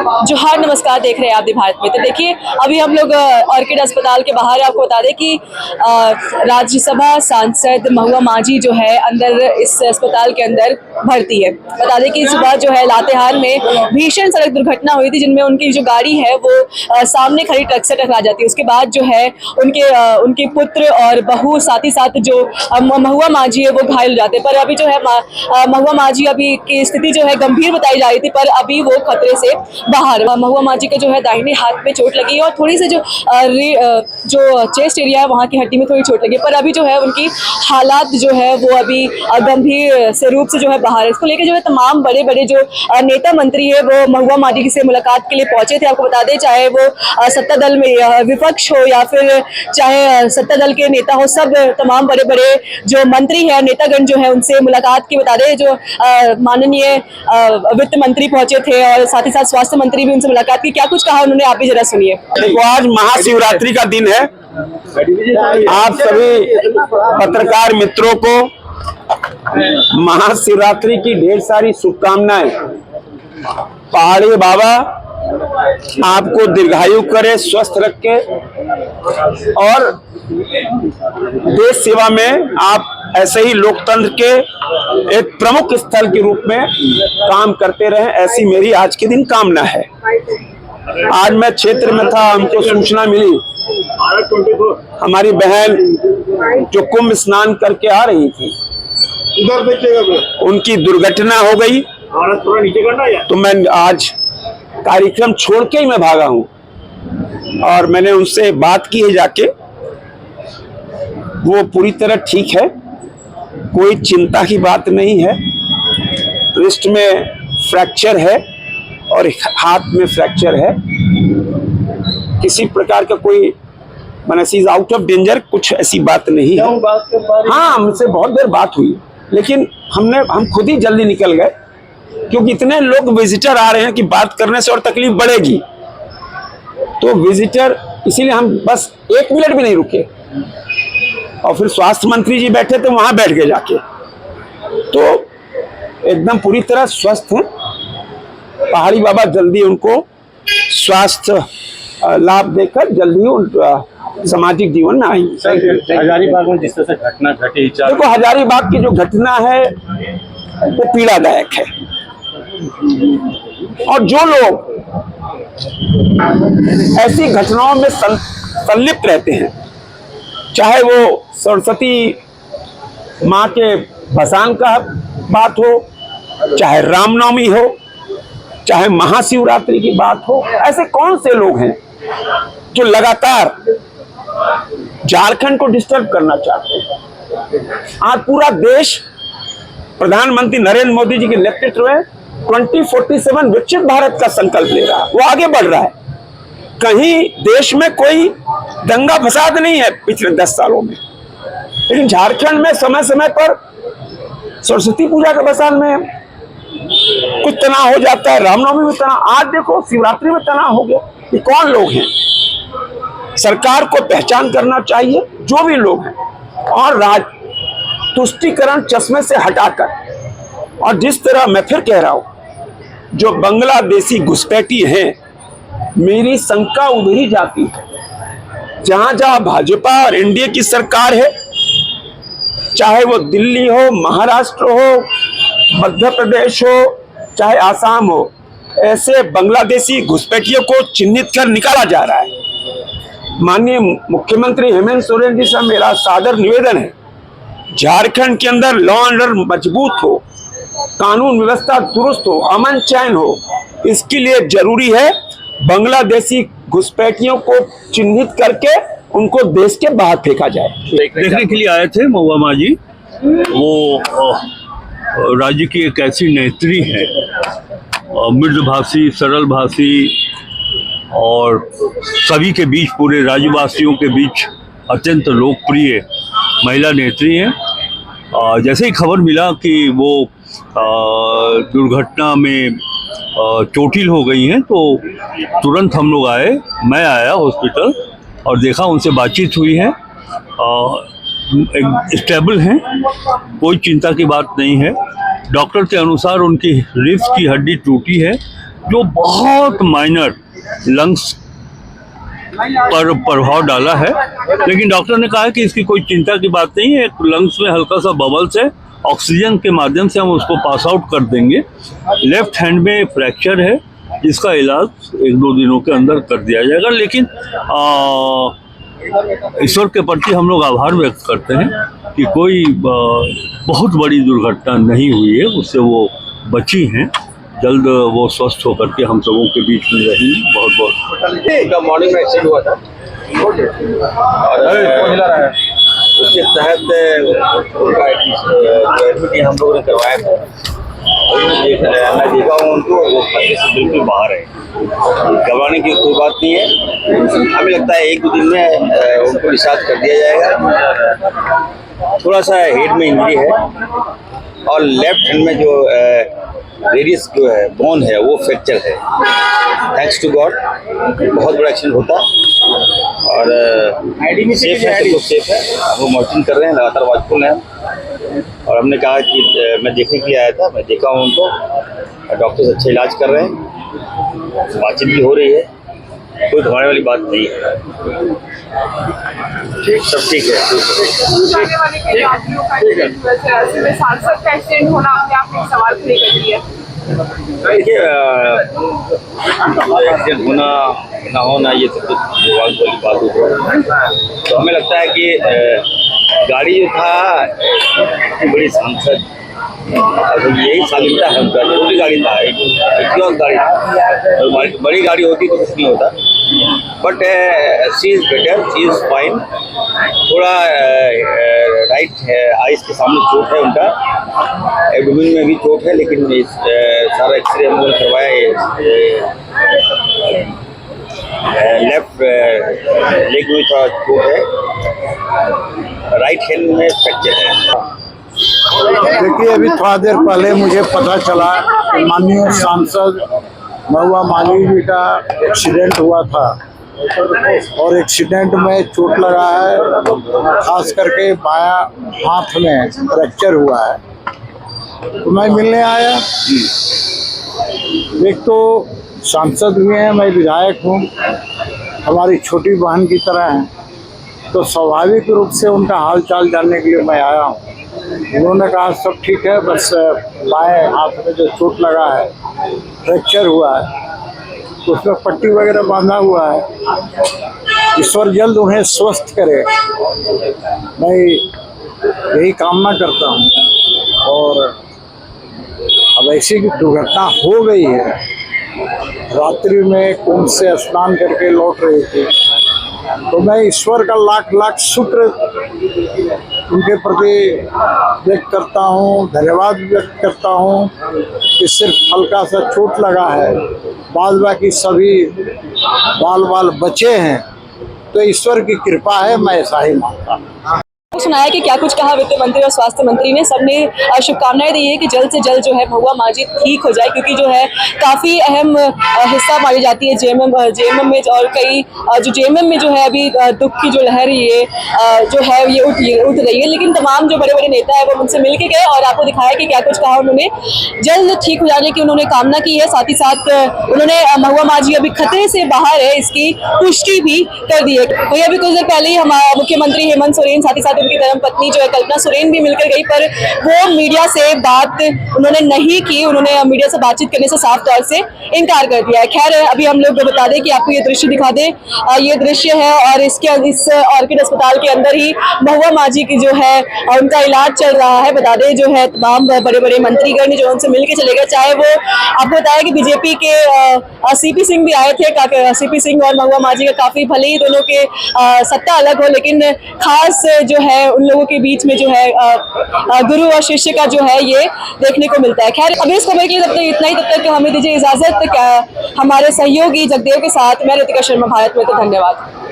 जोहार नमस्कार, देख रहे हैं आप दी भारत में। तो देखिए, अभी हम लोग ऑर्किड अस्पताल के बाहर आपको बता दें कि राज्यसभा सांसद महुआ माझी जो है अंदर इस अस्पताल के अंदर भर्ती है। बता दें कि सुबह जो है लातेहार में भीषण सड़क दुर्घटना हुई थी, जिनमें उनकी जो गाड़ी है वो सामने खड़ी ट्रक से टकरा जाती है। उसके बाद जो है उनके पुत्र और बहू साथ ही साथ जो महुआ माझी है वो घायल हो जाते हैं। पर अभी जो है महुआ माझी अभी की स्थिति जो है गंभीर बताई जा रही थी, पर अभी वो खतरे से बाहर। महुआ माझी के जो है दाहिने हाथ में चोट लगी है और थोड़ी सी जो चेस्ट एरिया है वहाँ की हड्डी में थोड़ी चोट लगी है, पर अभी जो है उनकी हालात जो है वो अभी गंभीर से रूप से जो है बाहर है। इसको लेकर जो है तमाम बड़े बड़े जो नेता मंत्री है वो महुआ माझी से मुलाकात के लिए पहुंचे थे। आपको बता दें, चाहे वो सत्ता दल में विपक्ष हो या फिर चाहे सत्ता दल के नेता हो, सब तमाम बड़े बड़े जो मंत्री है, नेतागण जो है उनसे मुलाकात की। बता दें, जो माननीय वित्त मंत्री पहुंचे थे और साथ ही साथ स्वास्थ्य मंत्री भी उनसे मुलाकात की। क्या कुछ कहा उन्होंने, आप भी जरा सुनिए। देखो, आज महाशिवरात्रि का दिन है। आप सभी पत्रकार मित्रों को महाशिवरात्रि की ढेर सारी शुभकामनाएं। पहाड़ी बाबा आपको दीर्घायु करे, स्वस्थ रखे और देश सेवा में आप ऐसे ही लोकतंत्र के एक प्रमुख स्थल के रूप में काम करते रहें, ऐसी मेरी आज के दिन कामना है। आज मैं क्षेत्र में था, हमको सूचना मिली हमारी बहन जो कुंभ स्नान करके आ रही थी, उनकी दुर्घटना हो गई। तो मैं आज कार्यक्रम छोड़ के ही मैं भागा हूं और मैंने उनसे बात की है जाके। वो पूरी तरह ठीक है, कोई चिंता की बात नहीं है। रिस्ट में फ्रैक्चर है और हाथ में फ्रैक्चर है। किसी प्रकार का कोई सी इज आउट ऑफ डेंजर, कुछ ऐसी बात नहीं है। हाँ, हमसे बहुत देर बात हुई, लेकिन हम खुद ही जल्दी निकल गए, क्योंकि इतने लोग विजिटर आ रहे हैं कि बात करने से और तकलीफ बढ़ेगी। तो विजिटर, इसीलिए हम बस 1 मिनट भी नहीं रुके और फिर स्वास्थ्य मंत्री जी बैठे थे, वहां बैठ गए जाके। तो एकदम पूरी तरह स्वस्थ हैं। पहाड़ी बाबा जल्दी उनको स्वास्थ्य लाभ देकर जल्दी उनका सामाजिक जीवन में आएंगे। हजारीबाग में जिस तरह से घटना घटी, देखो, हजारीबाग की जो घटना है वो पीड़ादायक है और जो लोग ऐसी घटनाओं में संलिप्त रहते हैं, चाहे वो सरस्वती माँ के भसान का बात हो, चाहे रामनवमी हो, चाहे महाशिवरात्रि की बात हो, ऐसे कौन से लोग हैं जो लगातार झारखंड को डिस्टर्ब करना चाहते हैं। आज पूरा देश प्रधानमंत्री नरेंद्र मोदी जी के नेतृत्व में 2047 विकसित भारत का संकल्प ले रहा है, वो आगे बढ़ रहा है। कहीं देश में कोई दंगा फसाद नहीं है पिछले 10 सालों में, लेकिन झारखंड में समय समय पर सरस्वती पूजा के भसान में कुछ तनाव हो जाता है, रामनवमी में तनाव, आज देखो शिवरात्रि में तनाव हो गया। ये कौन लोग हैं? सरकार को पहचान करना चाहिए जो भी लोग हैं, और तुष्टीकरण चश्मे से हटाकर, और जिस तरह मैं फिर कह रहा हूं, जो बांग्लादेशी घुसपैठी हैं, मेरी शंका उधर ही जाती है जहां जहां भाजपा और एनडीए की सरकार है, चाहे वो दिल्ली हो, महाराष्ट्र हो, मध्य प्रदेश हो, चाहे आसाम हो, ऐसे बांग्लादेशी घुसपैठियों को चिन्हित कर निकाला जा रहा है। माननीय मुख्यमंत्री हेमंत सोरेन जी से मेरा सादर निवेदन है, झारखंड के अंदर लॉ एंड ऑर्डर मजबूत हो, कानून व्यवस्था दुरुस्त हो, अमन चैन हो, इसके लिए जरूरी है बांग्लादेशी घुसपैठियों को चिन्हित करके उनको देश के बाहर फेंका जाए। देखने के लिए आए थे महुआ माझी। वो राज्य की एक ऐसी नेत्री है, मृदुभाषी, सरल भाषी और सभी के बीच, पूरे राज्यवासियों के बीच अत्यंत लोकप्रिय महिला नेत्री हैं। जैसे ही खबर मिला कि वो दुर्घटना में चोटिल हो गई हैं, तो तुरंत हम लोग आए, मैं आया हॉस्पिटल और देखा, उनसे बातचीत हुई है। स्टेबल हैं, कोई चिंता की बात नहीं है। डॉक्टर के अनुसार उनकी रिब्स की हड्डी टूटी है, जो बहुत माइनर लंग्स पर प्रभाव डाला है, लेकिन डॉक्टर ने कहा है कि इसकी कोई चिंता की बात नहीं है। एक लंग्स में हल्का सा बबल्स है, ऑक्सीजन के माध्यम से हम उसको पास आउट कर देंगे। लेफ्ट हैंड में फ्रैक्चर है, जिसका इलाज 1-2 दिनों के अंदर कर दिया जाएगा। लेकिन ईश्वर के प्रति हम लोग आभार व्यक्त करते हैं कि कोई बहुत बड़ी दुर्घटना नहीं हुई है, उससे वो बची हैं। जल्द वो स्वस्थ होकर के हम सबों के बीच में रहेंगी। बहुत बहुत मॉर्निंग में एक्सीडेंट हुआ था और उसके तहत उनका एडमिट हम लोगों ने करवाया था। मैं देखा हूँ उनको, वो खतरे से बिल्कुल बाहर है, घबराने की कोई बात नहीं है। हमें लगता है 1-2 दिन में उनको डिस्चार्ज कर दिया जाएगा। थोड़ा सा हेड में इंजरी है और लेफ्ट हैंड में जो रेडियस जो है बोन है वो फ्रैक्चर है। थैंक्स टू गॉड बहुत बड़ा एक्सीडेंट होता और सेफ है, सब लोग सेफ है। हम लोग मॉनिटरिंग कर रहे हैं, लगातार वॉचफुल हैं। और हमने कहा कि मैं देखने के लिए आया था, मैं देखा हूँ उनको, डॉक्टर्स अच्छे इलाज कर रहे हैं, बातचीत भी हो रही है, कोई घबराने वाली बात नहीं है। ठीक, सब ठीक है। सांसद का एक्सीडेंट होना अपने आप में सवाल खड़े कर दिया। देखिए, एक्सीडेंट होना ना होना ये सब विभाग वाली बात हो। तो हमें लगता है कि गाड़ी जो था इतनी बड़ी सांसद, यही स्वाधीनता है उनका, छोटी गाड़ी था, एक गाड़ी था। बड़ी गाड़ी होती तो कुछ नहीं होता। But she is better, she is fine. थोड़ा राइट आइस के सामने चोट है उनका, एब्डोमेन में भी चोट है, लेकिन सारा एक्सरे हम लोगों ने करवाया। लेफ्ट लेग में थोड़ा चोट है, राइट हैंड में फ्रैक्चर है। देखिए, अभी थोड़ा देर पहले मुझे पता चला कि माननीय सांसद महुआ मांझी जी का एक्सीडेंट हुआ था और एक्सीडेंट में चोट लगा है, खास करके बायां हाथ में फ्रैक्चर हुआ है। तो मैं मिलने आया। एक तो सांसद भी हैं, मैं विधायक हूँ, हमारी छोटी बहन की तरह हैं, तो स्वाभाविक रूप से उनका हाल चाल जानने के लिए मैं आया हूँ। उन्होंने कहा सब ठीक है, बस बाएं हाथ में जो चोट लगा है, फ्रैक्चर हुआ है, उसमें पट्टी वगैरह बांधा हुआ है। ईश्वर जल्द उन्हें स्वस्थ करे, मैं यही कामना करता हूँ। और अब ऐसी दुर्घटना हो गई है, रात्रि में कुंभ से स्नान करके लौट रही थी, तो मैं ईश्वर का लाख लाख शुक्र उनके प्रति व्यक्त करता हूँ, धन्यवाद व्यक्त करता हूँ कि सिर्फ हल्का सा चोट लगा है, बाद बाकी सभी बाल बचे हैं, तो ईश्वर की कृपा है, मैं ऐसा ही मानता हूँ। सुनाया कि क्या कुछ कहा वित्त मंत्री और स्वास्थ्य मंत्री ने। सबने शुभकामनाएं दी है कि जल्द से जल्द जो है महुआ मांझी ठीक हो जाए, क्योंकि जो है काफ़ी अहम हिस्सा मानी जाती है जेएमएम में, और कई जो जेएमएम में जो है अभी दुख की जो लहर ये जो है ये उठ रही है। लेकिन तमाम जो बड़े बड़े नेता है वो उनसे मिल के गए और आपको दिखाया कि क्या कुछ कहा उन्होंने। जल्द ठीक हो जाने की उन्होंने कामना की है, साथ ही साथ उन्होंने महुआ मांझी अभी खतरे से बाहर है इसकी पुष्टि भी कर दी है। वही अभी कुछ देर पहले ही हमारा मुख्यमंत्री हेमंत सोरेन, साथ ही साथ उनकी धर्मपत्नी जो है कल्पना सोरेन भी मिलकर गई, पर वो मीडिया से बात उन्होंने नहीं की। उन्होंने मीडिया से बातचीत करने से साफ तौर से इनकार कर दिया है। खैर, अभी हम लोग बता दें कि आपको ये दृश्य दिखा दें, ये दृश्य है और इस ऑर्किड अस्पताल के अंदर ही महुआ मांझी की जो है उनका इलाज चल रहा है। बता दें जो है तमाम बड़े बड़े मंत्रीगण जो उनसे मिल के चले गए, चाहे वो आपको बताया कि बीजेपी के सीपी सिंह भी आए थे। सीपी सिंह और महुआ मांझी का काफी भले ही दोनों के सत्ता अलग हो, लेकिन खास जो है उन लोगों के बीच में जो है गुरु और शिष्य का जो है ये देखने को मिलता है। खैर, अभी इस खबर के लिए तब तक इतना ही। तब तक हमें दीजिए इजाजत। हमारे सहयोगी जगदेव के साथ मैं ऋतिका शर्मा, भारत में। तो धन्यवाद।